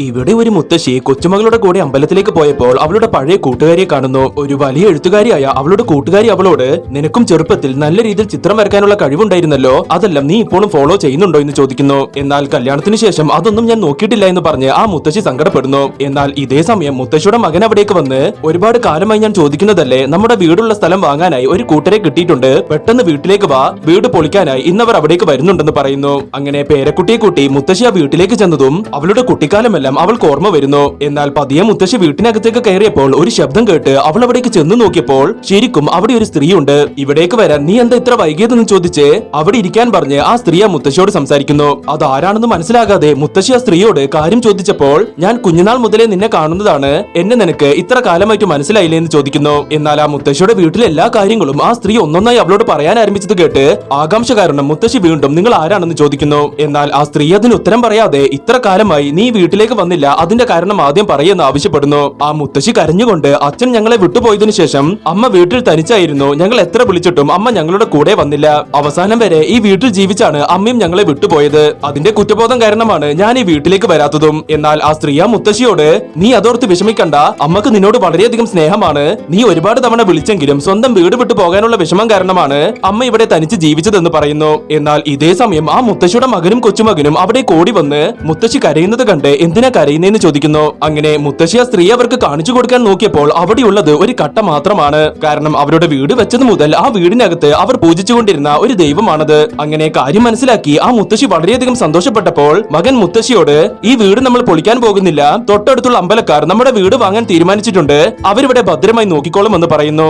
ഇവിടെ ഒരു മുത്തശ്ശി കൊച്ചുമകളുടെ കൂടെ അമ്പലത്തിലേക്ക് പോയപ്പോൾ അവളുടെ പഴയ കൂട്ടുകാരിയെ കാണുന്നു. ഒരു വലിയ എഴുത്തുകാരിയായ അവളുടെ കൂട്ടുകാരി അവളോട്, നിനക്കും ചെറുപ്പത്തിൽ നല്ല രീതിയിൽ ചിത്രം വരയ്ക്കാനുള്ള കഴിവുണ്ടായിരുന്നല്ലോ, അതെല്ലാം നീ ഇപ്പോഴും ഫോളോ ചെയ്യുന്നുണ്ടോ എന്ന് ചോദിക്കുന്നു. എന്നാൽ കല്യാണത്തിന് ശേഷം അതൊന്നും ഞാൻ നോക്കിയിട്ടില്ല എന്ന് പറഞ്ഞ് ആ മുത്തശ്ശി സങ്കടപ്പെടുന്നു. എന്നാൽ ഇതേ സമയം മുത്തശ്ശിയുടെ മകൻ അവിടേക്ക് വന്ന്, ഒരുപാട് കാലമായി ഞാൻ ചോദിക്കുന്നതല്ലേ, നമ്മുടെ വീടുള്ള സ്ഥലം വാങ്ങാനായി ഒരു കൂട്ടരെ കിട്ടിയിട്ടുണ്ട്, പെട്ടെന്ന് വീട്ടിലേക്ക് വാ, വീട് പൊളിക്കാനായി ഇന്നവർ അവിടേക്ക് വരുന്നുണ്ടെന്ന് പറയുന്നു. അങ്ങനെ പേരക്കുട്ടിയെ കൂട്ടി മുത്തശ്ശി ആ വീട്ടിലേക്ക് ചെന്നതും അവളുടെ കുട്ടിക്കാലമെല്ലാം അവൾക്ക് ഓർമ്മ വരുന്നു. എന്നാൽ പതിയെ മുത്തശ്ശി വീട്ടിനകത്തേക്ക് കയറിയപ്പോൾ ഒരു ശബ്ദം കേട്ട് അവൾ അവിടേക്ക് ചെന്ന് നോക്കിയപ്പോൾ ശരിക്കും അവിടെ ഒരു സ്ത്രീയുണ്ട്. ഇവിടേക്ക് വരാൻ നീ എന്താ ഇത്ര വൈകിയതെന്ന് ചോദിച്ച് അവിടെ ഇരിക്കാൻ പറഞ്ഞ് ആ സ്ത്രീ ആ മുത്തശ്ശിയോട് സംസാരിക്കുന്നു. അതാരാണെന്ന് മനസ്സിലാകാതെ മുത്തശ്ശി ആ സ്ത്രീയോട് കാര്യം ചോദിച്ചപ്പോൾ, ഞാൻ കുഞ്ഞുനാൾ മുതലേ നിന്നെ കാണുന്നതാണ്, എന്നെ നിനക്ക് ഇത്ര കാലമായിട്ട് മനസ്സിലായില്ലേ എന്ന് ചോദിക്കുന്നു. എന്നാൽ ആ മുത്തശ്ശിയുടെ വീട്ടിലെ എല്ലാ കാര്യങ്ങളും ആ സ്ത്രീ ഒന്നൊന്നായി അവളോട് പറയാൻ ആരംഭിച്ചത് കേട്ട് ആകാംക്ഷ കാരണം മുത്തശ്ശി വീണ്ടും നിങ്ങൾ ആരാണെന്ന് ചോദിക്കുന്നു. എന്നാൽ ആ സ്ത്രീ അതിന് ഉത്തരം പറയാതെ, ഇത്ര കാലമായി നീ വീട്ടിലേക്ക് വന്നില്ല, അതിന്റെ കാരണം ആദ്യം പറയുമെന്ന് ആവശ്യപ്പെടുന്നു. ആ മുത്തശ്ശി കരഞ്ഞുകൊണ്ട്, അച്ഛൻ ഞങ്ങളെ വിട്ടുപോയതിനു ശേഷം അമ്മ വീട്ടിൽ തനിച്ചായിരുന്നു, ഞങ്ങൾ എത്ര വിളിച്ചിട്ടും അമ്മ ഞങ്ങളുടെ കൂടെ വന്നില്ല, അവസാനം വരെ ഈ വീട്ടിൽ ജീവിച്ചാണ് അമ്മയും ഞങ്ങളെ വിട്ടുപോയത്, അതിന്റെ കുറ്റബോധം കാരണമാണ് ഞാൻ ഈ വീട്ടിലേക്ക് വരാത്തതും. എന്നാൽ ആ സ്ത്രീ ആ മുത്തശ്ശിയോട്, നീ അതോർത്ത് വിഷമിക്കണ്ട, അമ്മക്ക് നിന്നോട് വളരെയധികം സ്നേഹമാണ്, നീ ഒരുപാട് തവണ വിളിച്ചെങ്കിലും സ്വന്തം വീട് വിട്ടു പോകാനുള്ള വിഷമം കാരണമാണ് അമ്മ ഇവിടെ തനിച്ച് ജീവിച്ചതെന്ന് പറയുന്നു. എന്നാൽ ഇതേ സമയം ആ മുത്തശ്ശിയുടെ മകനും കൊച്ചുമകനും അവിടെ കൂടി വന്ന് മുത്തശ്ശി കരയുന്നത് കണ്ട് എന്തിനാ കരയുന്നതെന്ന് ചോദിക്കുന്നു. അങ്ങനെ മുത്തശ്ശി ആ സ്ത്രീ അവർക്ക് കാണിച്ചു കൊടുക്കാൻ നോക്കിയപ്പോൾ അവിടെയുള്ളത് ഒരു കട്ട മാത്രമാണ്. കാരണം അവരുടെ വീട് വെച്ചത് മുതൽ ആ വീടിനകത്ത് അവർ പൂജിച്ചുകൊണ്ടിരുന്ന ഒരു ദൈവമാണത്. അങ്ങനെ കാര്യം മനസ്സിലാക്കി ആ മുത്തശ്ശി വളരെയധികം സന്തോഷപ്പെട്ടപ്പോൾ മകൻ മുത്തശ്ശിയോട്, ഈ വീട് നമ്മൾ പൊളിക്കാൻ പോകുന്നില്ല, തൊട്ടടുത്തുള്ള അമ്പലക്കാർ നമ്മുടെ വീട് വാങ്ങാൻ തീരുമാനിച്ചിട്ടുണ്ട്, അവരിവിടെ ഭദ്രമായി നോക്കിക്കോളും എന്ന് പറയുന്നു.